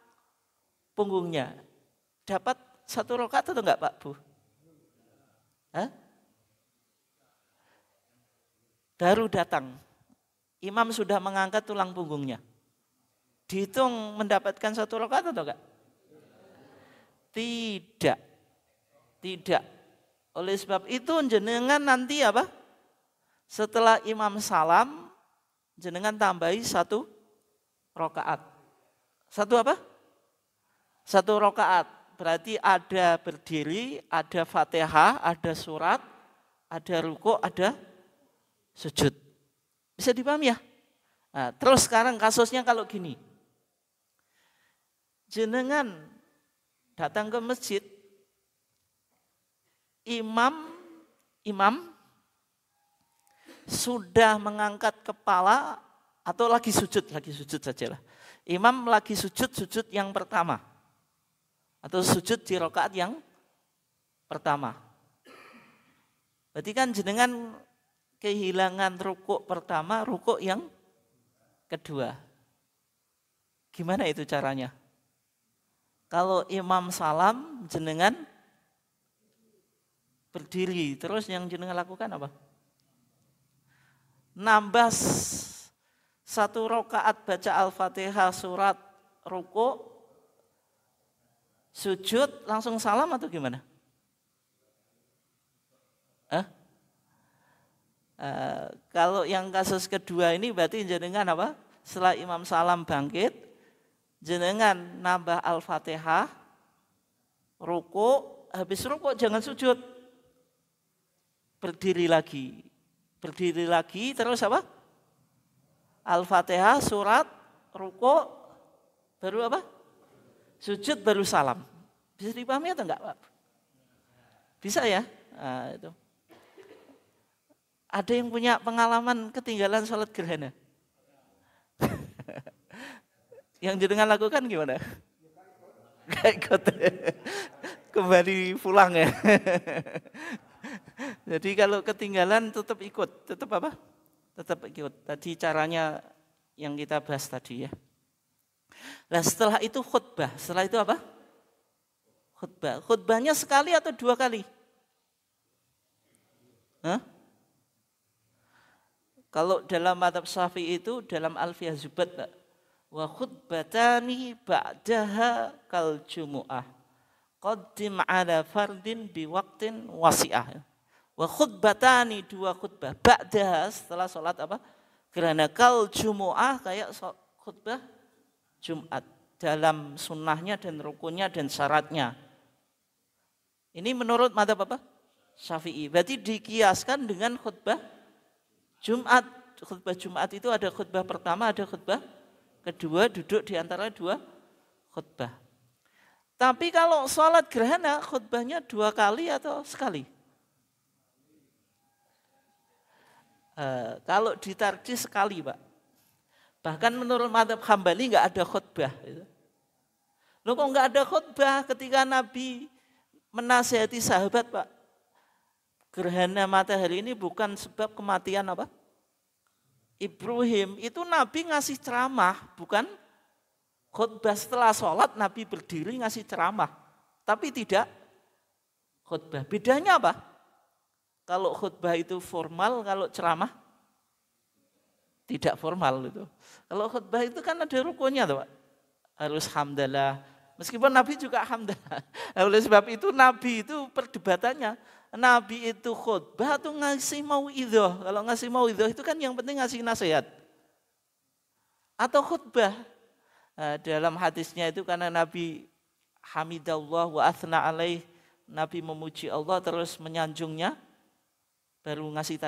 Speaker 1: punggungnya. Dapat 1 rakaat atau enggak Pak Bu? Baru datang. Imam sudah mengangkat tulang punggungnya. Dihitung mendapatkan 1 rakaat atau enggak? Tidak. Oleh sebab itu jenengan nanti apa? Setelah imam salam, jenengan tambahi 1 rakaat. 1 apa? 1 rakaat. Berarti ada berdiri, ada Fatihah, ada surat, ada rukuk, ada sujud. Bisa dipahami ya? Nah, terus sekarang kasusnya kalau gini. Jenengan datang ke masjid, imam sudah mengangkat kepala atau lagi sujud sajalah. Imam lagi sujud yang pertama. Atau sujud di rakaat yang pertama. Berarti kan jenengan kehilangan rukuk pertama, rukuk yang kedua. Gimana itu caranya? Kalau imam salam, jenengan berdiri. Terus yang jenengan lakukan apa? Nambah 1 rakaat baca Al-Fatihah, surat, rukuk, sujud, langsung salam atau gimana? Kalau yang kasus kedua ini berarti jenengan apa? Setelah imam salam bangkit, jenengan nambah Al-Fatihah, rukuk, habis rukuk jangan sujud. Berdiri lagi, terus apa? Al-Fatihah, surat, rukuk, baru apa? Sujud, baru salam. Bisa dipahami atau enggak Pak? Bisa ya? Nah, itu. Ada yang punya pengalaman ketinggalan sholat gerhana? Yang jenengan lakukan gimana? Gak ikut. Kembali pulang ya. Jadi kalau ketinggalan tetap ikut. Tetap apa? Tetap ikut. Tadi caranya yang kita bahas tadi ya. Nah setelah itu khutbah. Setelah itu apa? Khutbah. Khutbahnya sekali atau 2 kali? Kalau dalam mazhab Syafi'i itu dalam Alfiyah Zubat, wa khutbatani ba'daha kal jumu'ah qaddim ala fardin biwaqtin wasi'ah. Wa khutbatani 2 khutbah ba'daha setelah sholat apa? Gerhana kal jumu'ah kayak khutbah Jumat dalam sunnahnya dan rukunnya dan syaratnya. Ini menurut mazhab apa? Syafi'i. Berarti dikiaskan dengan khutbah Jumat. Khutbah Jumat itu ada khutbah pertama, ada khutbah kedua, duduk di antara 2 khutbah. Tapi kalau sholat gerhana khutbahnya 2 kali atau sekali? Kalau ditarjih sekali Pak. Bahkan menurut mazhab Hambali enggak ada khutbah. Loh kok enggak ada khutbah ketika Nabi menasihati sahabat Pak? Gerhana matahari ini bukan sebab kematian apa? Ibrahim. Itu Nabi ngasih ceramah, bukan khutbah. Setelah sholat Nabi berdiri ngasih ceramah. Tapi tidak khutbah. Bedanya apa? kalau khutbah itu formal, kalau ceramah tidak formal itu. Kalau khutbah itu kan ada rukunnya tuh Pak. Harus hamdalah. Meskipun Nabi juga hamdalah. Oleh sebab itu Nabi itu perdebatannya. Nabi itu khutbah atau ngasih mauidhah. Kalau ngasih mauidhah itu kan yang penting ngasih nasihat. Atau khutbah. Nah, dalam hadisnya itu karena Nabi hamidallah wa athna alaih, Nabi memuji Allah terus menyanjungnya, baru ngasih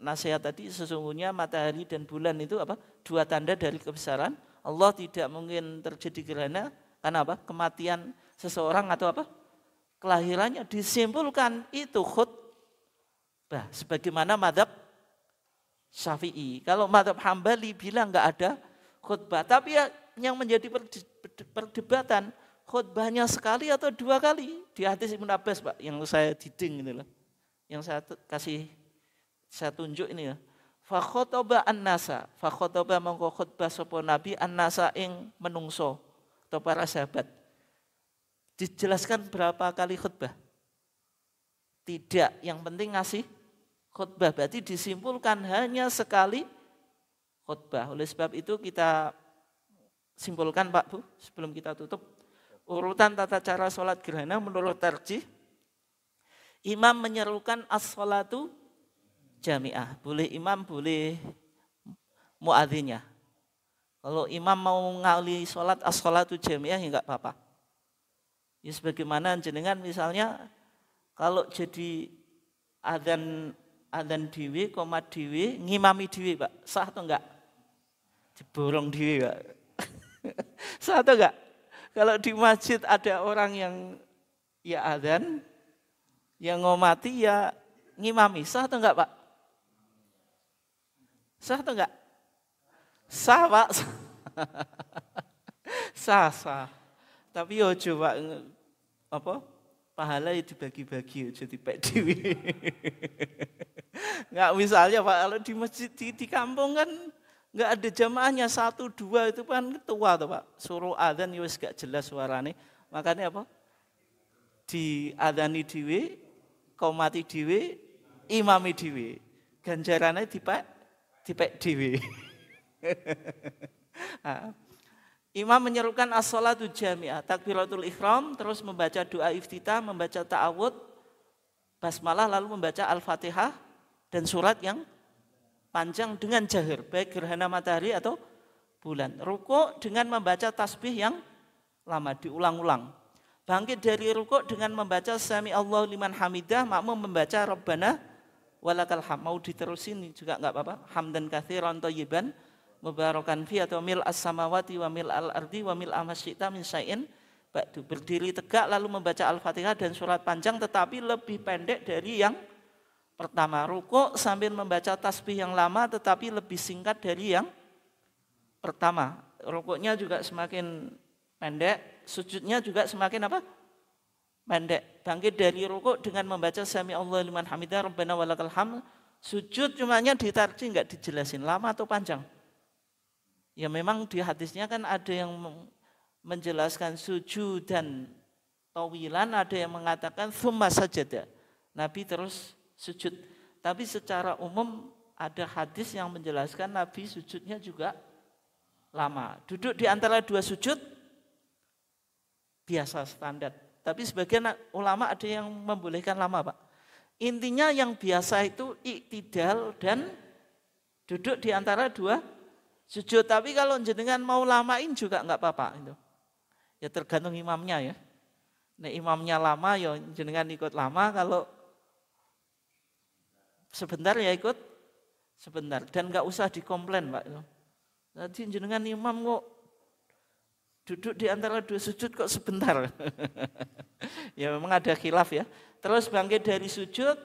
Speaker 1: nasihat tadi, sesungguhnya matahari dan bulan itu apa? Dua tanda dari kebesaran Allah, tidak mungkin terjadi gerhana karena apa? Kematian seseorang atau apa? Kelahirannya. Disimpulkan itu khutbah sebagaimana mazhab Syafi'i. Kalau mazhab Hambali bilang enggak ada khutbah, tapi ya yang menjadi perdebatan khutbahnya sekali atau dua kali. Di hadis Ibnu Abbas Pak, yang saya diding ini loh, yang saya tunjuk ini ya. Fa khotaba an-nasa, fa khotaba mongko khutbah sapa Nabi an-nasa ing menungso atau para sahabat. Dijelaskan berapa kali khutbah? Tidak, yang penting ngasih khutbah. Berarti disimpulkan hanya sekali khutbah. Oleh sebab itu kita simpulkan Pak Bu, sebelum kita tutup, urutan tata cara sholat gerhana menurut tarjih, imam menyerukan as-sholatu jami'ah. Boleh imam, boleh muadzinnya. Kalau imam mau ngali sholat as-sholatu jami'ah ya enggak apa-apa. Ya sebagaimana jenengan misalnya kalau jadi adzan dhewe, qomat dhewe, ngimami dhewe Pak, sah atau enggak? Diborong dhewe Pak. Sah atau enggak? Kalau di masjid ada orang yang ya adzan, yang ngomati ya ngimami, sah atau enggak Pak? Sah atau enggak? Sah Pak. Sah. Tapi yo coba apa? Pahala itu dibagi-bagi aja dipek dhewe. Enggak, misalnya Pak, kalau di masjid di kampung kan enggak ada jamaahnya, 1, 2 itu kan ketua tuh Pak. Suruh adzan ya wis gak jelas suarane. Makanya apa? Di adzani dhewe, qomati dhewe, imami dhewe. Ganjarane dipek dhewe. Nah, imam menyerukan as-sholatu jami'ah, takbiratul ihram, terus membaca doa iftitah, membaca ta'awud, basmalah, lalu membaca al-fatihah dan surat yang panjang dengan jahir, baik gerhana matahari atau bulan. Rukuk dengan membaca tasbih yang lama, diulang-ulang. Bangkit dari rukuk dengan membaca sami Allahu liman hamidah, makmum membaca Rabbana walakal hamd. Mau diterusin juga enggak apa-apa. Hamdan katsiran thayyiban mubarakan fi atau mil as-samawati wa mil al-ardi wa mil amasyita min syai'in ba'du. Berdiri tegak lalu membaca Al-Fatihah dan surat panjang tetapi lebih pendek dari yang pertama. Rukuk sambil membaca tasbih yang lama tetapi lebih singkat dari yang pertama. Rukuknya juga semakin pendek, sujudnya juga semakin apa? Pendek. Bangkit dari rukuk dengan membaca sami Allahu liman hamidah rabbana walakal hamd. Sujud cumanya ditarjih, enggak dijelasin lama atau panjang. Ya memang di hadisnya kan ada yang menjelaskan sujud dan tawilan, ada yang mengatakan tsumma sajada. Nabi terus sujud. Tapi secara umum ada hadis yang menjelaskan Nabi sujudnya juga lama. Duduk di antara dua sujud biasa standar. Tapi sebagian ulama ada yang membolehkan lama Pak. Intinya yang biasa itu iktidal dan duduk di antara dua sujud. Tapi kalau jenengan mau lamain juga enggak apa-apa itu. Ya tergantung imamnya ya. Nek imamnya lama ya jenengan ikut lama, kalau sebentar ya ikut sebentar dan enggak usah dikomplain Pak. Nanti jenengan imam kok duduk di antara dua sujud kok sebentar. Ya memang ada khilaf ya. Terus bangkit dari sujud,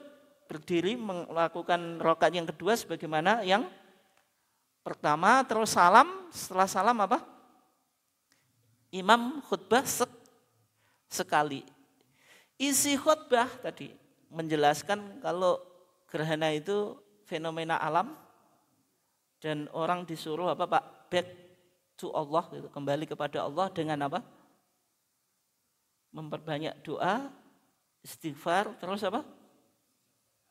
Speaker 1: berdiri melakukan rakaat yang kedua sebagaimana yang pertama, terus salam, setelah salam apa? Imam khutbah sekali. Isi khutbah tadi menjelaskan kalau gerhana itu fenomena alam dan orang disuruh apa Pak? Back to Allah, gitu. Kembali kepada Allah dengan apa? Memperbanyak doa, istighfar, terus apa?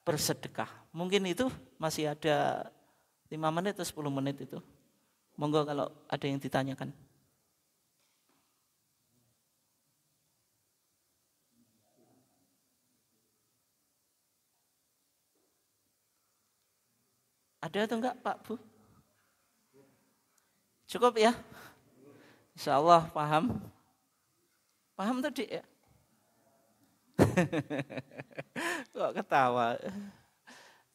Speaker 1: bersedekah. Mungkin itu masih ada 5 menit atau 10 menit itu. Monggo kalau ada yang ditanyakan. Ada atau enggak Pak Bu? Cukup ya? Insya Allah paham. Paham tadi ya? Kok ketawa?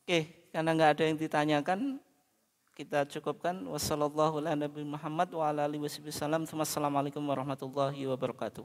Speaker 1: Oke, karena enggak ada yang ditanyakan, kita cukupkan. Wassalamualaikum warahmatullahi wabarakatuh.